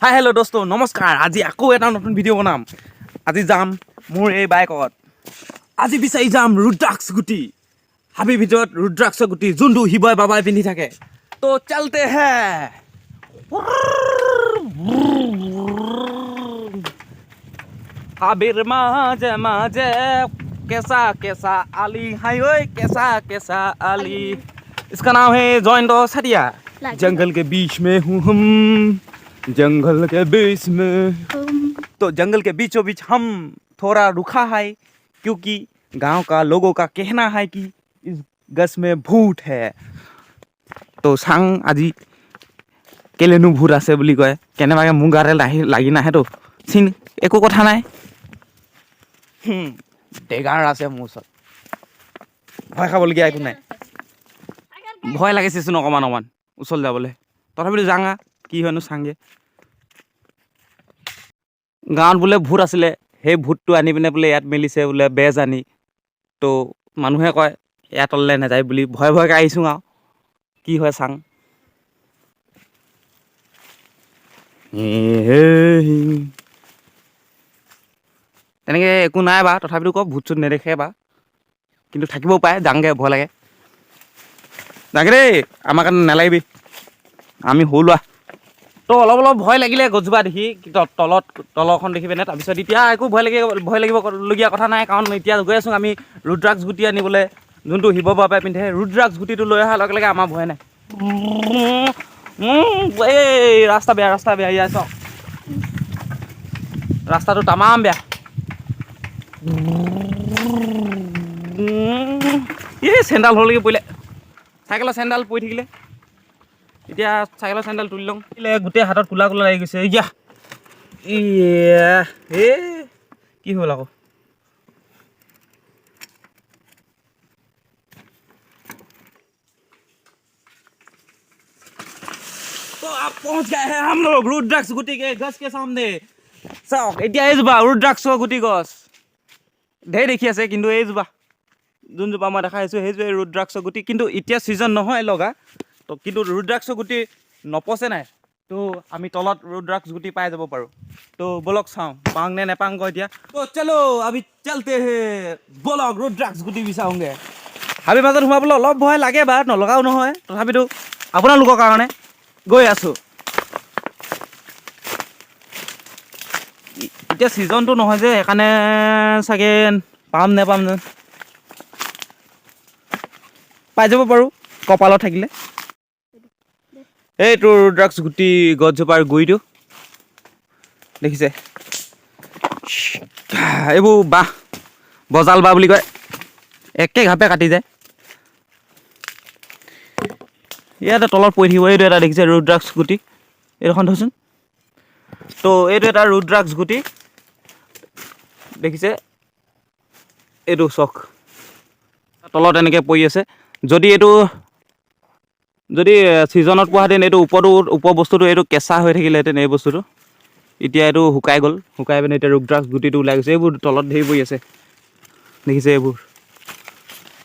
Hi hello' দোস্ত নমস্কাৰ। আজি আকৌ এটা নতুন ভিডিঅ' বনাম। আজি যাম মোৰ এই বাইকত। আজি বিচাৰি যাম ৰুদ্ৰাক্স গুটি। হাবিৰ ভিতৰত ৰুদ্ৰাক্স গুটি যোনটো শিৱই বাবাই পিন্ধি থাকে। তো চলতে হে। হাবিৰ মাজে মাজে কেঁচা কেঁচা आली हाय ओए कैसा कैसा आली। इसका नाम है जॉइंट सरिया। जंगल के बीच में हूँ हम, जंगल के बीच में। तो जंगल के बीचों बीच हम थोड़ा रुका है क्योंकि गांव का लोगों का कहना है कि इस गस में भूत है। तो सांग আজি কেলেনো ভূত আছে বুলি কয় কেনেবাকে মোৰ গাৰে লাগি নাহে তো চিন একো কথা নাই। ডেগাৰ আছে মোৰ ওচৰত, ভয় খাবলগীয়া একো নাই। ভয় লাগিছেচোন অকণমান অকণমান ওচৰলৈ যাবলৈ, তথাপিতো যাঙা কি হয়নো চাংগে। গাঁৱত বোলে ভূত আছিলে, সেই ভূতটো আনি পিনে বোলে ইয়াত মেলিছে বোলে বেজ আনি। তো মানুহে কয় ইয়াত তললৈ নাযায় বুলি, ভয় ভয়কৈ আহিছোঁ আৰু কি হয় চাং। তেনেকৈ একো নাই বা, তথাপিতো কওক ভূত চুত নেদেখে বা, কিন্তু থাকিবও পাৰে। যাংগে, ভয় লাগে। যাংগে দেই, আমাৰ কাৰণে নালাগিবি, আমি সৰু লোৱা। তো অলপ অলপ ভয় লাগিলে গছজোপা দেখি, তলখন দেখি পিনে। তাৰপিছত এতিয়া একো ভয় লাগিবলগীয়া কথা নাই, কাৰণ এতিয়া গৈ আছোঁ আমি ৰুদ্ৰাক্স গুটি আনিবলৈ, যোনটো শিৱ বাবাই পিন্ধে। ৰুদ্ৰাক্স গুটিটো লৈ অহাৰ লগে লগে আমাৰ ভয় নাই। এই ৰাস্তা বেয়া ইয়াৰ চাওক, ৰাস্তাটো তামাম বেয়া। এই চেণ্ডাল হ'লগৈ পৰিলে, চাইকেলৰ চেণ্ডাল পৰি থাকিলে। এতিয়া চাইকেলৰ চেণ্ডাল তুলি লওঁ, গোটেই হাতত কোলা কোলা লাগি গৈছে। ইয়া কি হ'ল আকৌ। तो आप पहुंच गए हैं हम लोग रुद्राक्ष गुटी के गछ के सामने। চাওক এতিয়া এইজোপা ৰুদ্ৰাক্সৰ গুটি গছ ঢেৰ দেখি আছে, কিন্তু এইজোপা যোনজোপা মই দেখাই আছোঁ সেইজোপা ৰুদ্ৰাক্সৰ গুটি। কিন্তু এতিয়া ছিজন নহয় লগা, তো কিন্তু ৰুদ্ৰাক্সৰ গুটি নপচে নাই। তো আমি তলত ৰুদ্ৰাক্স গুটি পাই যাব পাৰোঁ। তো বলক চাওঁ পাওঁ নে নেপাওঁ আকৌ এতিয়া। তো চলো আমি চলতে হে, বলক ৰুদ্ৰাক্স গুটি বিচাৰোঁগে। হাবিৰ মাজত সোমাবলৈ অলপ ভয় লাগে বা, নলগাও নহয়, তথাপিতো আপোনালোকৰ কাৰণে গৈ আছোঁ। এতিয়া ছিজনটো নহয় যে, সেইকাৰণে চাগে পাম নেপাম যেন। পাই যাব পাৰোঁ কপালত থাকিলে। এইটো ৰুদ্ৰাক্স গুটি গছজোপাৰ গুৰিটো দেখিছে, এইবোৰ বাঁহ বজাল বাঁহ বুলি কয়, একে ঘাপে কাটি যায়। ইয়াতে তলত পৰি থাকিব। এইটো এটা দেখিছে ৰুদ্ৰাক্স গুটি, এইখন থৈচোন। তো এইটো এটা ৰুদ্ৰাক্স গুটি দেখিছে, এইটো চক তলত এনেকৈ পৰি আছে। যদি ছিজনত পোৱাহেঁতেন এইটো ওপৰ বস্তুটো এইটো কেঁচা হৈ থাকিলেহেঁতেন। এই বস্তুটো এতিয়া এইটো শুকাই গ'ল, শুকাই পিনে এতিয়া ৰুদ্ৰাক্স গুটিটো ওলাই গৈছে। এইবোৰ তলত ধেৰ পৰি আছে দেখিছে, এইবোৰ